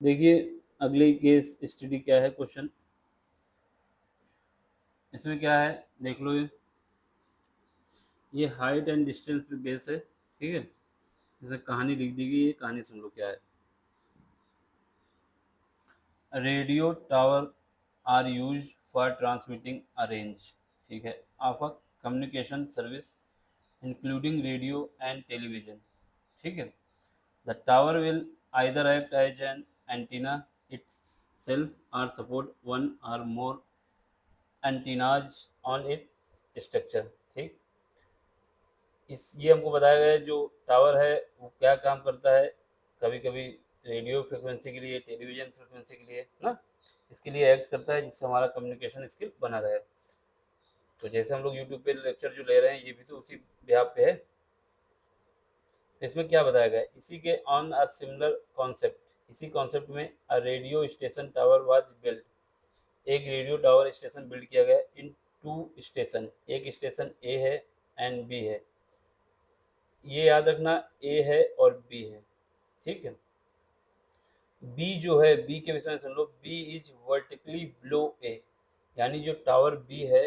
देखिए अगली case study क्या है क्वेश्चन, इसमें क्या है देख लो। ये हाइट एंड डिस्टेंस पे बेस है, ठीक है। जैसे कहानी लिख दी गई है, कहानी सुन लो क्या है। Radio tower are use for transmitting a range, ठीक है, of a communication service including radio and television, ठीक है। The tower will either act as an antenna itself or support one or more antennas on its structure, ठीक। इस ये हमको बताया गया है जो टावर है वो क्या काम करता है, कभी कभी रेडियो फ्रिक्वेंसी के लिए, टेलीविजन फ्रिक्वेंसी के लिए ना, इसके लिए एक्ट करता है जिससे हमारा कम्युनिकेशन स्किल बना रहे। तो जैसे हम लोग यूट्यूब पे लेक्चर जो ले रहे हैं ये भी तो उसी बिहाफ पे है। तो इसमें क्या बताया गया है, इसी के ऑन अ सिमिलर कॉन्सेप्ट, इसी कॉन्सेप्ट में a radio station tower was build, एक रेडियो टावर स्टेशन बिल्ड किया गया इन टू स्टेशन, एक स्टेशन ए है एंड बी है। ये याद रखना ए है और बी है, ठीक है। बी जो है, बी के विषय में सुन लो, बी इज वर्टिकली बिलो ए, यानी जो टावर बी है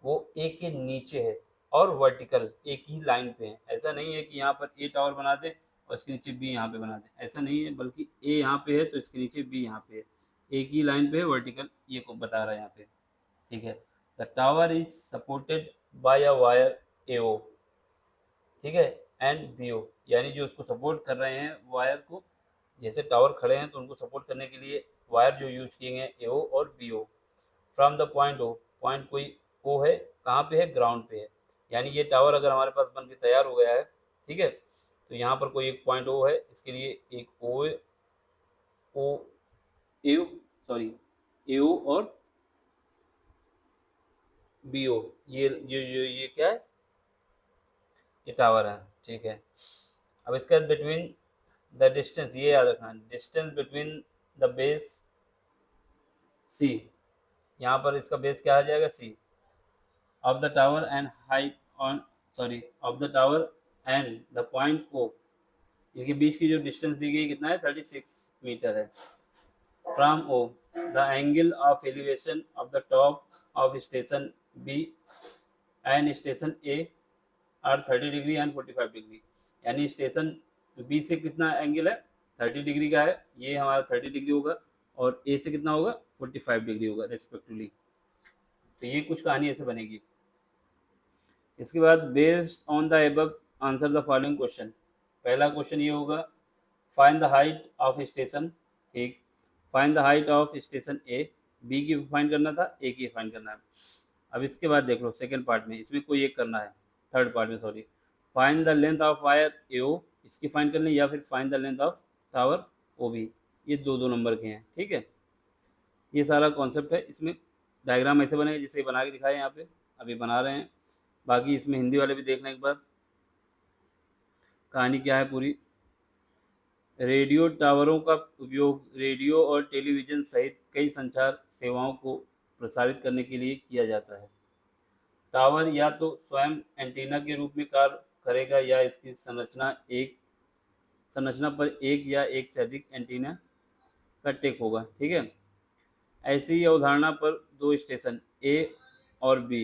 वो ए के नीचे है और वर्टिकल एक ही लाइन पे है। ऐसा नहीं है कि यहाँ पर ए टावर बना दे और इसके नीचे बी यहाँ पे बना दे, ऐसा नहीं है, बल्कि ए यहाँ पे है तो इसके नीचे बी यहाँ पे है, एक ही लाइन पे है वर्टिकल, ये को बता रहा है यहाँ पे, ठीक है। The tower is supported by a wire AO, ठीक है, एंड बीओ, यानी जो उसको सपोर्ट कर रहे हैं वायर को, जैसे टावर खड़े हैं तो उनको सपोर्ट करने के लिए वायर जो यूज किए हैं एओ और BO. From the point O, point कोई ओ है, कहाँ पे है, ग्राउंड पे है, यानी ये टावर अगर हमारे पास बन के तैयार हो गया है, ठीक है, तो यहाँ पर कोई एक पॉइंट ओ है, इसके लिए एक ओ एओ सॉरी एओ और बीओ, ये क्या है, ये टावर है, ठीक है। अब इसके बाद बिटवीन द डिस्टेंस, ये याद रखना, distance between the base C, यहाँ पर इसका बेस क्या आ जाएगा, C, of the tower and height on of the tower and the point O, ये बीच की जो डिस्टेंस दी गई कितना है, 36 मीटर है। From O, the angle of elevation of the top of station B and station A are 30 degree and 45 degree, यानी station B से कितना एंगल है, 30 डिग्री का है, ये हमारा 30 डिग्री होगा, और ए से कितना होगा, 45 डिग्री होगा रेस्पेक्टिवली। तो ये कुछ कहानी ऐसे बनेगी। इसके बाद based on the above answer the following question, पहला क्वेश्चन ये होगा, find the height of station, ठीक, find the height of station A, B की फाइंड करना था, ए की फाइंड करना है। अब इसके बाद देख लो सेकेंड पार्ट में, इसमें कोई एक करना है, थर्ड पार्ट में sorry, find the length of wire AO, इसकी फाइंड करनी, या फिर find the length of tower O B, ये दो दो नंबर के हैं, ठीक है। ये सारा कॉन्सेप्ट है, इसमें डायग्राम ऐसे बनेगा जिसे बना के दिखाए यहाँ पे, अभी बना रहे हैं। बाकी इसमें हिंदी वाले भी देख लें एक बार, कहानी क्या है पूरी। रेडियो टावरों का उपयोग रेडियो और टेलीविज़न सहित कई संचार सेवाओं को प्रसारित करने के लिए किया जाता है। टावर या तो स्वयं एंटीना के रूप में कार्य करेगा या इसकी संरचना पर एक या एक से अधिक एंटीना का टेक होगा, ठीक है। ऐसी अवधारणा पर दो स्टेशन ए और बी,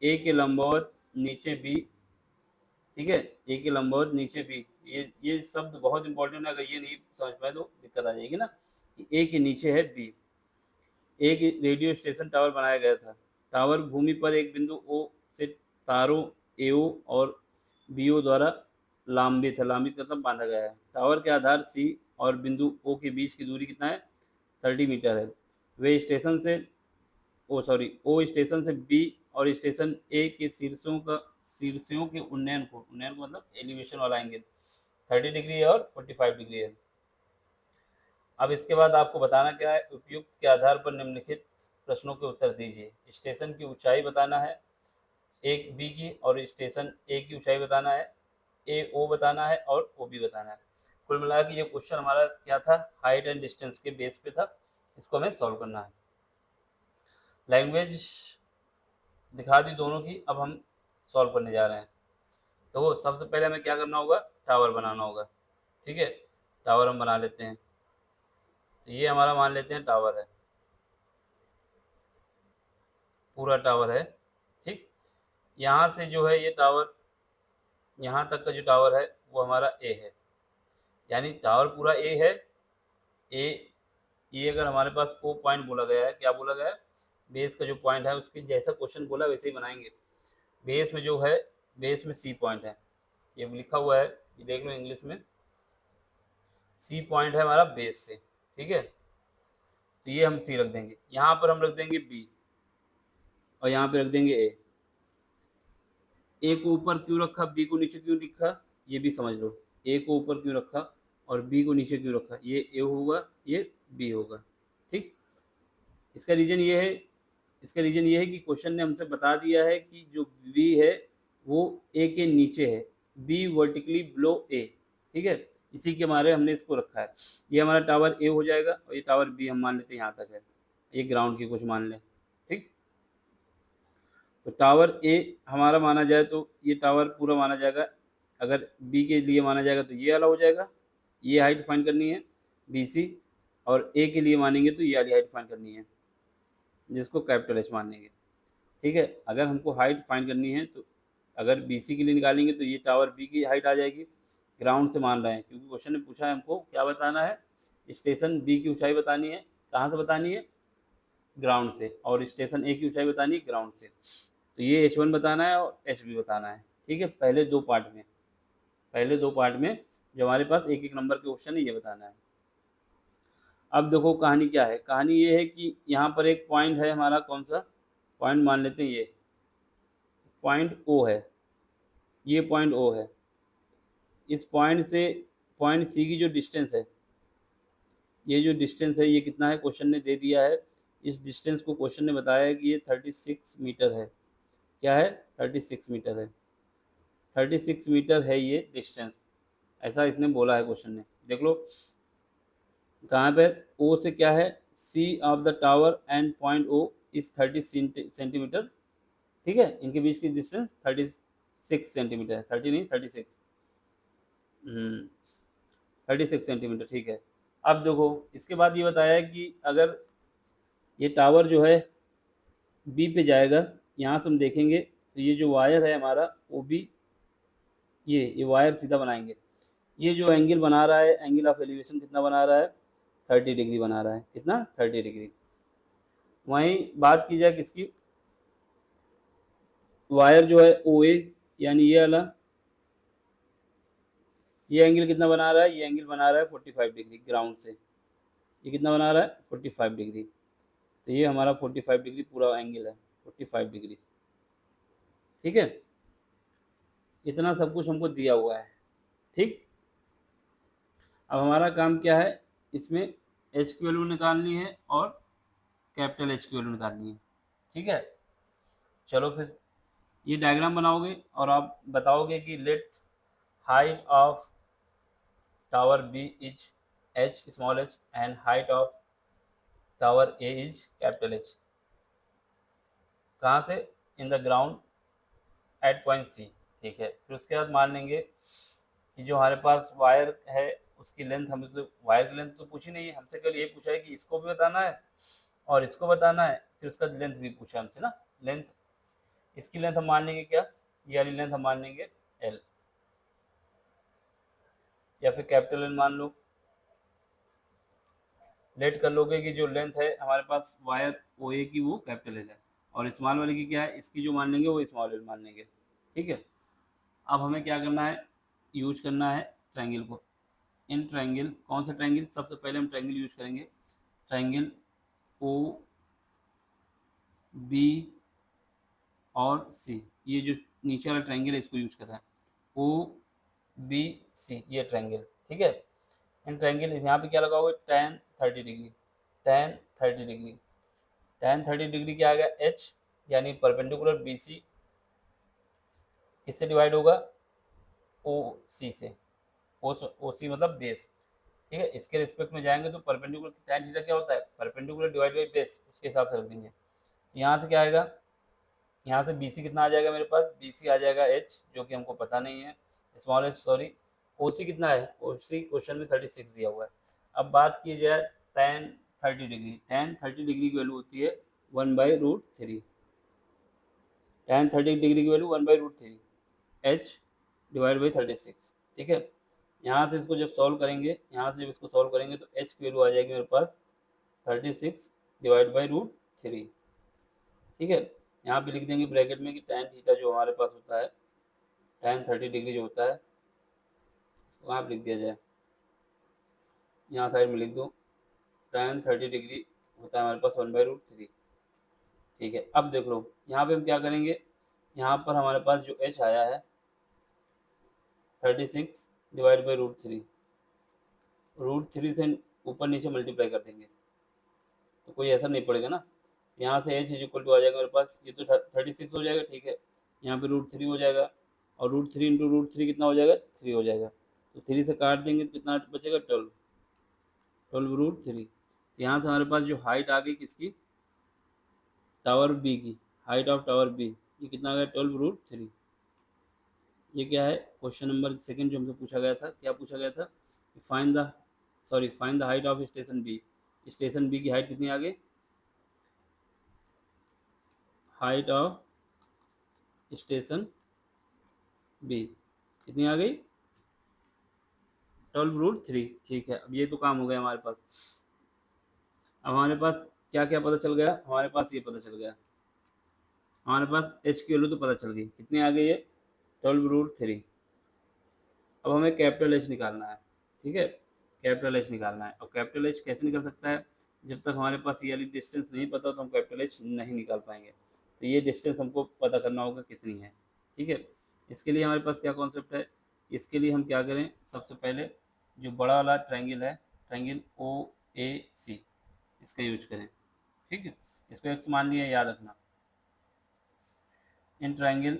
ए के लंबवत नीचे बी, ठीक है, ए के लंबवत नीचे बी, ये शब्द बहुत इंपॉर्टेंट है, अगर ये नहीं समझ पाए तो दिक्कत आ जाएगी ना, कि ए के नीचे है बी। एक रेडियो स्टेशन टावर बनाया गया था, टावर भूमि पर एक बिंदु ओ से तारों एओ और बीओ द्वारा लांबित है, लांबित मतलब बांधा गया है। टावर के आधार सी और बिंदु ओ के बीच की दूरी कितना है, 30 मीटर है। वे स्टेशन से ओ स्टेशन से बी और स्टेशन ए के शीर्षों के उन्नयन को मतलब एलिवेशन वाला एंगल 30 डिग्री और 45 डिग्री है। अब इसके बाद आपको बताना क्या है, उपयुक्त के आधार पर निम्नलिखित प्रश्नों के उत्तर दीजिए। स्टेशन की ऊंचाई बताना है एक बी की, और स्टेशन ए की ऊंचाई बताना है, ए ओ बताना है और ओ बी बताना है। कुल मिला के ये क्वेश्चन हमारा क्या था, हाइट एंड डिस्टेंस के बेस पे था, इसको हमें सॉल्व करना है। लैंग्वेज दिखा दी दोनों की, अब हम सॉल्व करने जा रहे हैं। तो सबसे पहले हमें क्या करना होगा, टावर बनाना होगा, ठीक है। टावर हम बना लेते हैं। तो ये हमारा मान लेते हैं टावर है, पूरा टावर है। ठीक, यहाँ से जो है ये टावर, यहाँ तक का जो टावर है वो हमारा ए है, यानी टावर पूरा ए है। ए, ये अगर हमारे पास ओ पॉइंट बोला गया है, क्या बोला गया है, बेस का जो पॉइंट है उसके जैसा क्वेश्चन बोला वैसे ही बनाएंगे। बेस में जो है, बेस में सी पॉइंट है, ये लिखा हुआ है, ये देख लो इंग्लिश में, सी पॉइंट है हमारा बेस से। ठीक है, तो ये हम सी रख देंगे, यहाँ पर हम रख देंगे बी, और यहाँ पे रख देंगे ए। ए को ऊपर क्यों रखा, बी को नीचे क्यों लिखा, ये भी समझ लो। ए को ऊपर क्यों रखा और बी को नीचे क्यों रखा, ये ए होगा, ये बी होगा। ठीक, इसका रीजन ये है, इसका रीजन ये है कि क्वेश्चन ने हमसे बता दिया है कि जो बी है वो ए के नीचे है, बी वर्टिकली बिलो ए। ठीक है, इसी के मारे हमने इसको रखा है। ये हमारा टावर ए हो जाएगा, और ये टावर बी हम मान लेते हैं यहाँ तक है, ये ग्राउंड की कुछ मान लें। ठीक, तो टावर ए हमारा माना जाए तो ये टावर पूरा माना जाएगा, अगर बी के लिए माना जाएगा तो ये वाला हो जाएगा, ये हाइट फाइंड करनी है बी सी, और ए के लिए मानेंगे तो ये वाली हाइट फाइंड करनी है, जिसको कैपिटल एच मानेंगे। ठीक है, अगर हमको हाइट फाइंड करनी है तो अगर बी सी के लिए निकालेंगे तो ये टावर बी की हाइट आ जाएगी, ग्राउंड से मान रहे हैं क्योंकि क्वेश्चन ने पूछा है हमको क्या बताना है, स्टेशन बी की ऊंचाई बतानी है, कहाँ से बतानी है, ग्राउंड से, और स्टेशन ए की ऊंचाई बतानी है ग्राउंड से। तो ये एच वन बताना है और एच बी बताना है। ठीक है, पहले दो पार्ट में, पहले दो पार्ट में जो हमारे पास एक एक नंबर के क्वेश्चन है ये बताना है। अब देखो कहानी क्या है, कहानी ये है कि यहाँ पर एक पॉइंट है हमारा, कौन सा पॉइंट मान लेते हैं, ये पॉइंट ओ है, ये पॉइंट ओ है। इस पॉइंट से पॉइंट सी की जो डिस्टेंस है, ये जो डिस्टेंस है ये कितना है, क्वेश्चन ने दे दिया है। इस डिस्टेंस को क्वेश्चन ने बताया है कि ये 36 मीटर है। क्या है, 36 मीटर है, 36 मीटर है ये डिस्टेंस, ऐसा इसने बोला है क्वेश्चन ने। देख लो कहाँ पे, ओ से क्या है, C of the tower and point O is 30 centimetre. ठीक है, इनके बीच की डिस्टेंस 36 सेंटीमीटर है, 30 नहीं 36, 36 सेंटीमीटर। ठीक है, अब देखो इसके बाद ये बताया है कि अगर ये टावर जो है बी पे जाएगा, यहाँ से हम देखेंगे तो ये जो वायर है हमारा वो भी, ये वायर सीधा बनाएंगे, ये जो एंगल बना रहा है, एंगल ऑफ एलिवेशन कितना बना रहा है, 30 डिग्री बना रहा है, कितना 30 डिग्री। वहीं बात की जाए किसकी, वायर जो है ओ ए, यानी ये वाला, ये एंगल कितना बना रहा है, ये एंगल बना रहा है 45 डिग्री ग्राउंड से, ये कितना बना रहा है 45 डिग्री। तो ये हमारा 45 डिग्री पूरा एंगल है, 45 डिग्री। ठीक है, इतना सब कुछ हमको दिया हुआ है। ठीक, अब हमारा काम क्या है, इसमें एच की वैल्यू निकालनी है और कैपिटल एच की वैल्यू निकालनी है। ठीक है, चलो फिर ये डायग्राम बनाओगे और आप बताओगे कि let height of tower B is H small H and height of tower A is capital H, कहाँ से, in the ground at point C. ठीक है, फिर उसके बाद मान लेंगे कि जो हमारे पास वायर है उसकी लेंथ, हमें तो वायर की लेंथ तो पूछी नहीं है हमसे, केवल ये पूछा है कि इसको भी बताना है और इसको बताना है, फिर उसका लेंथ भी पूछा हमसे ना, लेंथ, इसकी लेंथ हम मान लेंगे क्या, ये वाली लेंथ हम मान लेंगे एल, या फिर कैपिटल एल मान लो। लेट कर लोगे कि जो लेंथ है हमारे पास वायर ओ ए की वो कैपिटल एल है, और स्मॉल वाले की क्या है, इसकी जो मान लेंगे वो स्मॉल एल मान लेंगे। ठीक है, अब हमें क्या करना है, यूज करना है ट्रायंगल को। इन ट्रायंगल, कौन सा ट्रायंगल, सबसे पहले हम ट्रायंगल यूज करेंगे, ट्रायंगल ओ बी और सी, ये जो नीचे वाला ट्रायंगल है इसको यूज कर रहा है, ओ बी सी, ये ट्रायंगल। ठीक है, इन ट्रायंगल यहाँ पे क्या लगा हुआ है, tan 30 degree, tan 30 degree, tan 30 degree क्या आ गया, एच, यानी परपेंडिकुलर बी सी किससे डिवाइड होगा, ओ सी से, ओ सी मतलब बेस। ठीक है, इसके रिस्पेक्ट में जाएंगे तो परपेंडिकुलर tan थीटा क्या होता है, परपेंडिकुलर डिवाइड बाई बेस, उसके हिसाब से रख देंगे। यहाँ से क्या आएगा, यहाँ से बी सी कितना आ जाएगा मेरे पास, बी सी आ जाएगा एच, जो कि हमको पता नहीं है, स्मॉल एच सॉरी। ओ सी कितना है, ओ सी क्वेश्चन में 36 दिया हुआ है। अब बात की जाए tan 30 डिग्री, tan 30 डिग्री की वैल्यू होती है 1/√3, tan 30 डिग्री की वैल्यू 1/√3 h डिवाइड बाई 36। ठीक है, यहाँ से इसको जब सॉल्व करेंगे, यहाँ से जब इसको सॉल्व करेंगे तो h की वैल्यू आ जाएगी मेरे पास 36 डिवाइड बाई √3। ठीक है, यहाँ पे लिख देंगे ब्रैकेट में कि tan थीटा जो हमारे पास होता है, tan 30 डिग्री जो होता है, इसको यहाँ पे लिख दिया जाए, यहाँ साइड में लिख दो, tan 30 डिग्री होता है हमारे पास 1/√3। ठीक है, अब देख लो यहाँ पे हम क्या करेंगे, यहाँ पर हमारे पास जो h आया है 36 डिवाइड बाई √3 से ऊपर नीचे मल्टीप्लाई कर देंगे तो कोई असर नहीं पड़ेगा ना। यहाँ से h इज इक्वल टू आ जाएगा मेरे पास, ये तो 36 हो जाएगा। ठीक है, यहाँ पे √3 हो जाएगा और √3 इंटू √3 कितना हो जाएगा, 3 हो जाएगा, तो 3 से काट देंगे तो कितना बचेगा, 12 √3। यहाँ से हमारे पास जो हाइट आ गई किसकी, टावर बी की, हाइट ऑफ टावर बी, ये कितना आ गया, 12 √3। ये क्या है, क्वेश्चन नंबर सेकंड जो हमसे पूछा गया था, क्या पूछा गया था, find the height of station B. Station B की हाइट कितनी आ गई, हाइट ऑफ स्टेशन बी कितनी आ गई, 12 √3। ठीक है, अब ये तो काम हो गया हमारे पास। अब हमारे पास क्या क्या पता चल गया, हमारे पास ये पता चल गया, हमारे पास एच की वैल्यू तो पता चल गई, कितनी आ गई है, 12 √3। अब हमें कैपिटल एच निकालना है। ठीक है, कैपिटल एच निकालना है, और कैपिटल एच कैसे निकल सकता है, जब तक हमारे पास ये वाली डिस्टेंस नहीं पता तो हम कैपिटल एच नहीं निकाल पाएंगे। तो ये डिस्टेंस हमको पता करना होगा कितनी है। ठीक है, इसके लिए हमारे पास क्या कॉन्सेप्ट है, इसके लिए हम क्या करें, सबसे पहले जो बड़ा वाला ट्रायंगल है, ट्रायंगल OAC, इसका यूज करें। ठीक है, इसको एक्स मान लिया, याद रखना। इन ट्रायंगल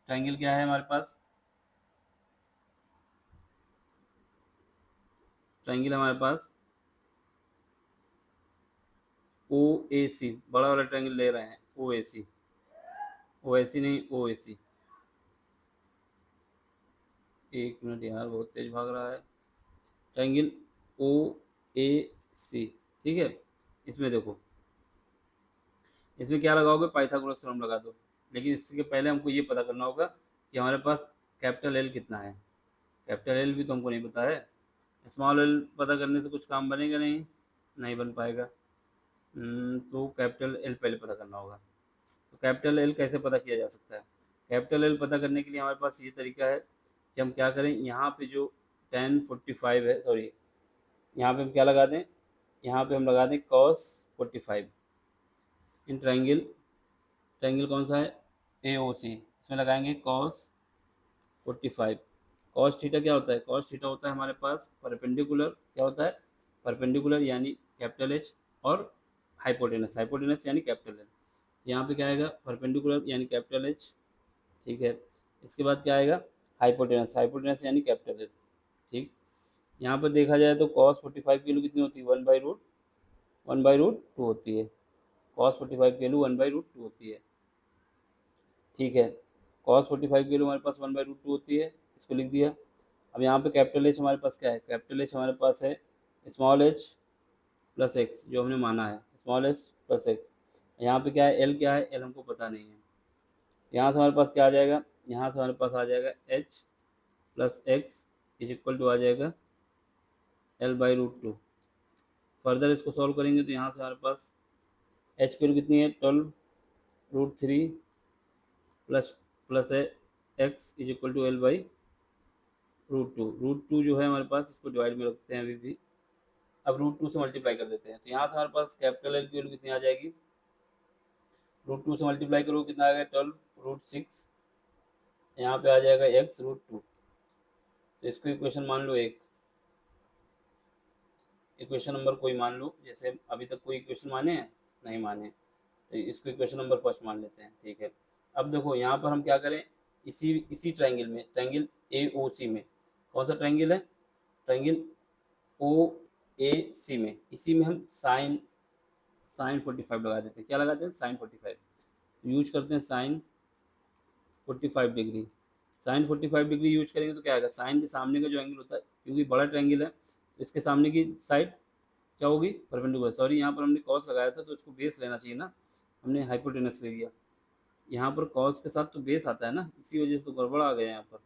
ट्रायंगल क्या है हमारे पास, ट्रायंगल हमारे पास OAC, बड़ा वाला ट्रायंगल ले रहे हैं, OAC, OAC नहीं, OAC। एक मिनट यार, बहुत तेज भाग रहा है, ट्रायंगल OAC। ठीक है, इसमें देखो, इसमें क्या लगाओगे, पाइथागोरस थ्योरम लगा दो। लेकिन इसके पहले हमको ये पता करना होगा कि हमारे पास कैपिटल एल कितना है, कैपिटल एल भी तो हमको नहीं पता है। स्मॉल एल पता करने से कुछ काम बनेगा नहीं, नहीं बन पाएगा। तो कैपिटल एल पहले पता करना होगा। तो कैपिटल एल कैसे पता किया जा सकता है, कैपिटल एल पता करने के लिए हमारे पास ये तरीका है कि हम क्या करें, यहाँ पे जो tan 45 है, सॉरी, यहाँ पे हम क्या लगा दें, यहाँ पे हम लगा दें cos 45। इन ट्रायंगल ट्रायंगल कौन सा है, AOC, इसमें लगाएंगे cos 45। cos थीटा क्या होता है, cos थीटा होता है हमारे पास परपेंडिकुलर, क्या होता है, परपेंडिकुलर यानी कैपिटल एच, और हाइपोटेनस, हाइपोटेनस यानी कैपिटल एल। यहाँ पे क्या आएगा, परपेंडिकुलर यानी कैपिटल एच। ठीक है, इसके बाद क्या आएगा, हाइपोटेनस, हाइपोटेनस यानी कैपिटल एल। ठीक, यहाँ पर देखा जाए तो cos 45 की वैल्यू कितनी होती है, 1/√2 होती है, cos 45 की वैल्यू 1/√2 होती है। ठीक है, cos 45 की वैल्यू हमारे पास 1/√2 होती है, इसको लिख दिया। अब यहाँ पे कैपिटल एच हमारे पास क्या है, कैपिटल एच हमारे पास है स्मॉल एच प्लस एक्स, जो हमने माना है स्मॉल एच प्लस एक्स। यहाँ पे क्या है, एल क्या है, एल हमको पता नहीं है। यहाँ से हमारे पास क्या आ जाएगा, यहाँ से हमारे पास आ जाएगा H plus X is equal to आ जाएगा L/√2। फर्दर इसको सॉल्व करेंगे तो यहाँ से हमारे पास एच की वैल्यू कितनी है, 12 √3 प्लस प्लस है x is equal to L/√2। √2 जो है हमारे पास, इसको डिवाइड में रखते हैं अभी भी। अब √2 से मल्टीप्लाई कर देते हैं, तो यहाँ से हमारे पास कैपिटल एल की वैल्यू कितनी आ जाएगी, √2 से मल्टीप्लाई करो कितना आ गया, 12 √6। यहाँ पे आ जाएगा x√2। तो इसको इक्वेशन मान लो एक, इक्वेशन नंबर कोई मान लो, जैसे अभी तक कोई इक्वेशन माने हैं, नहीं माने, तो इसको इक्वेशन नंबर फर्स्ट मान लेते हैं। ठीक है, अब देखो यहाँ पर हम क्या करें, इसी इसी ट्रायंगल में, ट्रायंगल AOC में, कौन सा ट्रायंगल है, ट्रायंगल OAC में, इसी में हम साइन 45 लगा देते हैं। क्या लगाते हैं, साइन 45, यूज करते हैं sine 45 degree. Sine 45 degree use करेंगे तो क्या आएगा, साइन के सामने का जो एंगल होता है, क्योंकि बड़ा ट्रायंगल है इसके सामने की साइड क्या होगी, परपेंडिकुलर। सॉरी, यहाँ पर हमने कॉस लगाया था तो इसको बेस लेना चाहिए ना, हमने हाइपोटेनस ले लिया। यहाँ पर कॉस के साथ तो बेस आता है ना, इसी वजह से तो गड़बड़ आ गया यहाँ पर।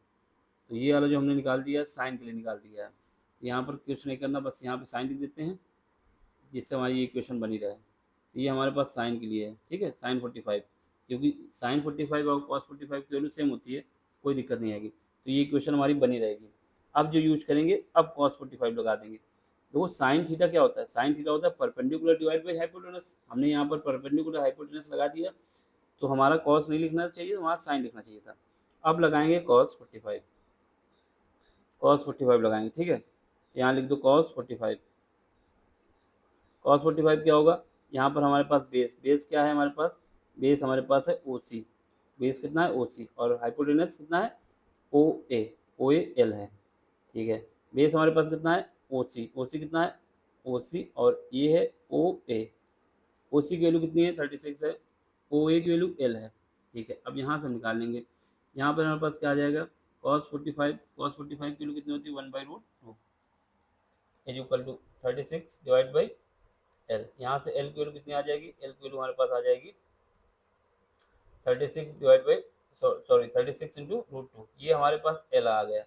तो ये वाला जो हमने निकाल दिया है साइन के लिए निकाल दिया है। यहाँ पर कुछ नहीं करना, बस यहाँ पे साइन लिख देते हैं जिससे हमारी ये इक्वेशन बनी रहे। तो ये हमारे पास साइन के लिए है, ठीक है, साइन 45, क्योंकि साइन 45 और कॉस 45 की वैल्यू सेम होती है, कोई दिक्कत नहीं आएगी। तो ये इक्वेशन हमारी बनी रहेगी। अब जो यूज करेंगे, अब कॉस 45 लगा देंगे। तो वो साइन थीटा क्या होता है, साइन थीटा होता है परपेंडिकुलर डिवाइड बाई हाइपोटेनस। हमने यहाँ पर परपेंडिकुलर हाइपोटेनस लगा दिया, तो हमारा कॉस नहीं लिखना चाहिए, हमारा साइन लिखना चाहिए था। अब लगाएंगे कॉस 45, कॉस 45 लगाएंगे, ठीक है। यहाँ लिख दो कॉस 45। कॉस 45 क्या होगा, यहाँ पर हमारे पास बेस, बेस क्या है हमारे पास, बेस हमारे पास है ओ सी, बेस कितना है ओ सी, और हाइपोटेनस कितना है ओ ए एल है, ठीक है। बेस हमारे पास कितना है ओ सी कितना है ओ सी, और ये है ओ सी की वैल्यू कितनी है 36 है, ओ ए की वैल्यू एल है, ठीक है। अब यहाँ से हम निकाल लेंगे, यहाँ पर हमारे पास क्या आ जाएगा, कॉस 45, कॉस 45 की वैल्यू कितनी होती है 1/√2 is equal to 36 divide by L. यहाँ से एल की वैल्यू कितनी आ जाएगी, एल की वैल्यू हमारे पास आ जाएगी 36 डिवाइड बाई, सॉरी 36 इंटू √2, ये हमारे पास एल आ गया।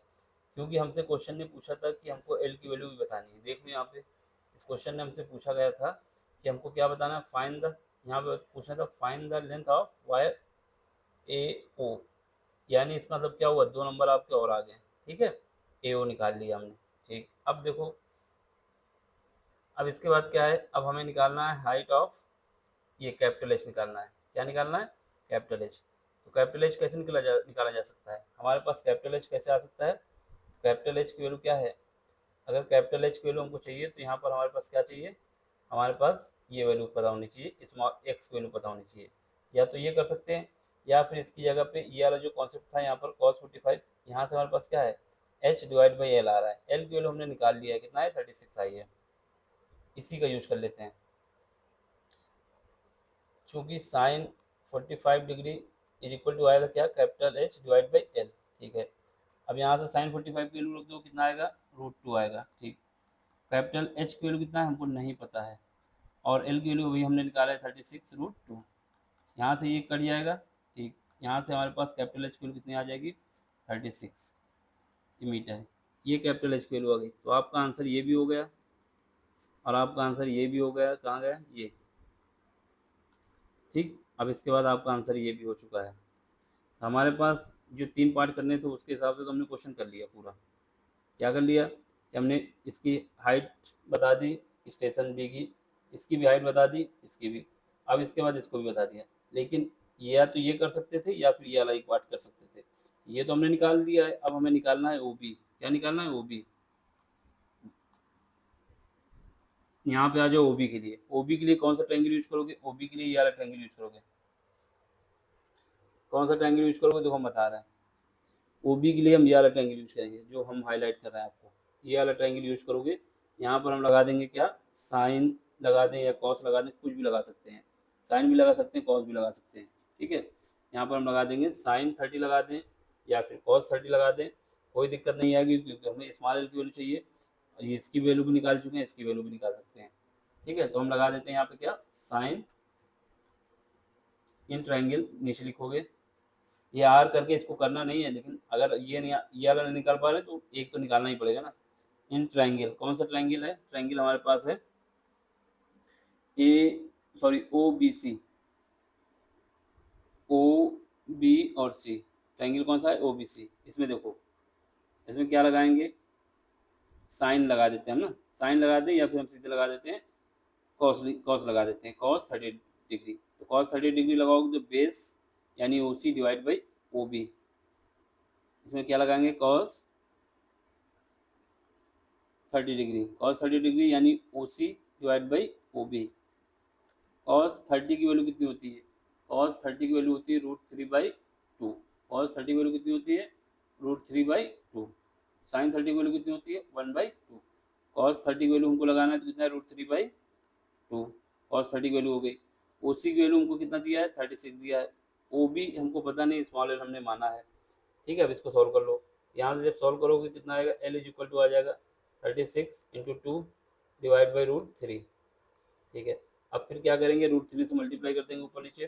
क्योंकि हमसे क्वेश्चन ने पूछा था कि हमको एल की वैल्यू भी बतानी है। देखो यहाँ पे इस क्वेश्चन ने हमसे पूछा गया था कि हमको क्या बताना है, फाइंड द, यहाँ पे पूछना था find the length of wire A O, यानी इसका मतलब क्या हुआ, 2 नंबर आपके और आ गए, ठीक है। ए ओ निकाल लिया हमने, ठीक। अब देखो, अब इसके बाद क्या है, अब हमें निकालना है हाइट ऑफ, ये कैपिटल एच निकालना है। क्या निकालना है, कैपिटल एच। तो कैपिटल एच कैसे निकाला जा सकता है, हमारे पास कैपिटल एच कैसे आ सकता है, कैपिटल एच की वैल्यू क्या है, अगर कैपिटल एच की वैल्यू हमको चाहिए तो यहाँ पर हमारे पास क्या चाहिए, हमारे पास ये वैल्यू पता होनी चाहिए, स्मॉल एक्स की वैल्यू पता होनी चाहिए। या तो ये कर सकते हैं, या फिर इसकी जगह पे ये वाला जो कॉन्सेप्ट था यहाँ पर कॉस 45, यहाँ से हमारे पास क्या है एच डिवाइड बाई एल आ रहा है, एल की वैल्यू हमने निकाल लिया है, कितना है 36 आई है, इसी का यूज कर लेते हैं। चूँकि sine 45 degree is equal to आएगा क्या, capital H divide by L, ठीक है। अब यहाँ से साइन 45 की वैल्यू रख दो, कितना आएगा √2 आएगा, ठीक। कैपिटल एच की वैल्यू कितना है हमको नहीं पता है, और एल की वैल्यू अभी हमने निकाला है 36√2, यहाँ से ये कट जाएगा, ठीक। यहाँ से हमारे पास कैपिटल एच की वैल्यू कितनी आ जाएगी 36 मीटर, ये कैपिटल एच की वैल्यू आ गई। तो आपका आंसर ये भी हो गया, और आपका आंसर ये भी हो गया, कहाँ गया ये, ठीक। अब इसके बाद आपका आंसर ये भी हो चुका है। तो हमारे पास जो 3 पार्ट करने थे उसके हिसाब से तो हमने क्वेश्चन कर लिया पूरा। क्या कर लिया कि हमने इसकी हाइट बता दी स्टेशन बी की, इसकी भी हाइट बता दी, इसकी भी। अब इसके बाद इसको भी बता दिया, लेकिन ये या तो ये कर सकते थे या फिर ये वाला एक पार्ट कर सकते थे। ये तो हमने निकाल दिया है, अब हमें निकालना है ओ बी। क्या निकालना है, ओ बी। यहाँ पे आ जाओ ओ बी के लिए। ओ बी के लिए कौन सा ट्रायंगल यूज करोगे, ओ बी के लिए ये वाला ट्रायंगल यूज करोगे। कौन सा ट्रायंगल यूज करोगे, देखो हम बता रहे हैं। ओ बी के लिए हम ये वाला ट्रायंगल यूज करेंगे जो हम हाईलाइट कर रहे हैं आपको, ये वाला ट्रायंगल यूज करोगे। यहाँ पर हम लगा देंगे क्या, साइन लगा दें या कॉस लगा दें, कुछ भी लगा सकते हैं, साइन भी लगा सकते हैं कॉस भी लगा सकते हैं, ठीक है। यहाँ पर हम लगा देंगे साइन 30 लगा दें या फिर कॉस 30 लगा दें, कोई दिक्कत नहीं आएगी, क्योंकि हमें स्मॉल एल की वैल्यू चाहिए। इसकी वैल्यू भी निकाल चुके हैं, इसकी वैल्यू भी निकाल सकते हैं, ठीक है। तो हम लगा देते हैं यहाँ पे क्या, साइन इन ट्रायंगल, नीचे लिखोगे ये आर करके, इसको करना नहीं है, लेकिन अगर ये नहीं, ये वाला नहीं निकाल पा रहे तो एक तो निकालना ही पड़ेगा ना। इन ट्रायंगल, कौन सा ट्रायंगल है, ट्रायंगल हमारे पास है A, sorry O B C, O B और सी। ट्रायंगल कौन सा है, ओ बी सी। इसमें देखो, इसमें क्या लगाएंगे, साइन लगा देते हैं हम ना, साइन लगा दें या फिर हम सीधे लगा देते हैं कॉस, कॉस लगा देते हैं, कॉस 30 डिग्री। तो कॉस 30 डिग्री लगाओगे तो बेस यानी O C divide by O B, इसमें क्या लगाएंगे कॉस 30 डिग्री, कॉस 30 डिग्री यानी O C divide by O B. Cos 30 की वैल्यू कितनी होती है, कॉस 30 की वैल्यू होती है √3/2। कॉस 30 की वैल्यू कितनी होती है √3/2। साइन 30 की वैल्यू कितनी होती है 1/2। कॉस 30 की वैल्यू हमको लगाना है तो कितना है √3/2, कॉस 30 की वैल्यू हो गई। ओ सी की वैल्यू हमको कितना दिया है 36 दिया है। ओ बी हमको पता नहीं, स्मॉल एल हमने माना है, ठीक है। अब इसको सॉल्व कर लो, यहाँ से जब सॉल्व करोगे कितना आएगा, एल इज इक्वल टू आ जाएगा 36 × 2 डिवाइड बाई √3। ठीक है, अब फिर क्या करेंगे, √3 से मल्टीप्लाई कर देंगे ऊपर नीचे।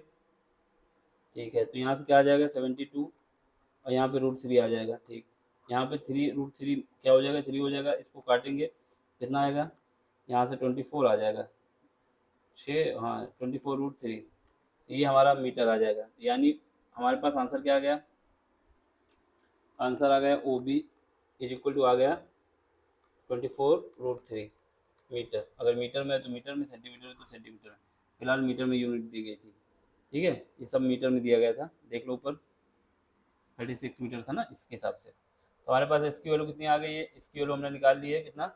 ठीक है, तो यहाँ से क्या आ जाएगा 72 और यहाँ पे √3 आ जाएगा। ठीक, यहाँ पे √3 क्या हो जाएगा, 3 हो जाएगा, इसको काटेंगे कितना आएगा, यहाँ से 24 आ जाएगा, 6, हाँ 24 √3, ये हमारा मीटर आ जाएगा। यानी हमारे पास आंसर क्या आ गया, आंसर आ गया O B is equal to आ गया 24 √3 मीटर। अगर मीटर में है तो मीटर में, सेंटीमीटर में तो सेंटीमीटर में। फिलहाल मीटर में यूनिट दी गई थी। ठीक है, ये सब मीटर में दिया गया था, देख लो ऊपर 36 मीटर था ना, इसके हिसाब से। तो हमारे पास इसकी वैल्यू कितनी आ गई है, इसकी वैल्यू हमने निकाल ली है कितना।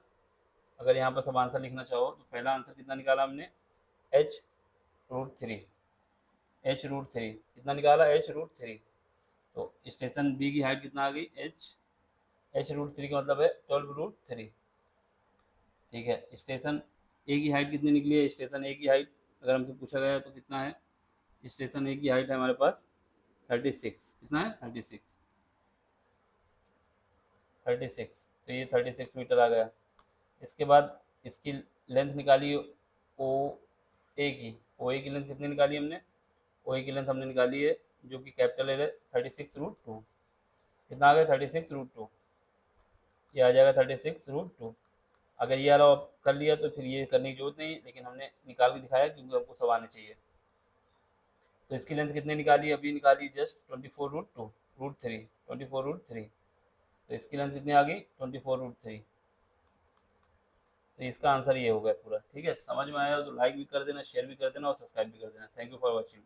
अगर यहाँ पर सब आंसर लिखना चाहो तो पहला आंसर कितना निकाला हमने, h√3, h√3 कितना निकाला, h√3। तो स्टेशन बी की हाइट कितना आ गई, h√3 का मतलब है 12 √3। ठीक है, स्टेशन ए की हाइट कितनी निकली है, स्टेशन ए की हाइट अगर हमसे पूछा गया है तो कितना है, स्टेशन ए की हाइट है हमारे पास 36, कितना है 36, तो ये 36 मीटर आ गया। इसके बाद इसकी लेंथ निकाली ओ ए की, ओ ए की लेंथ कितनी निकाली हमने, ओ ए की लेंथ हमने निकाली है जो कि कैपिटल एल है 36 √2। कितना आ गया 36 √2, ये आ जाएगा 36 √2। अगर ये वाला कर लिया तो फिर ये करने की जरूरत नहीं, लेकिन हमने निकाल के दिखाया क्योंकि हमको सब आने चाहिए। तो इसकी लेंथ कितने निकाली, अभी निकाली जस्ट 24 √2 √3, 24 √3। तो इसकी लेंथ कितनी आ गई 24 √3। तो इसका आंसर ये होगा पूरा। ठीक है, समझ में आया तो लाइक भी कर देना, शेयर भी कर देना और सब्सक्राइब भी कर देना। Thank you for watching.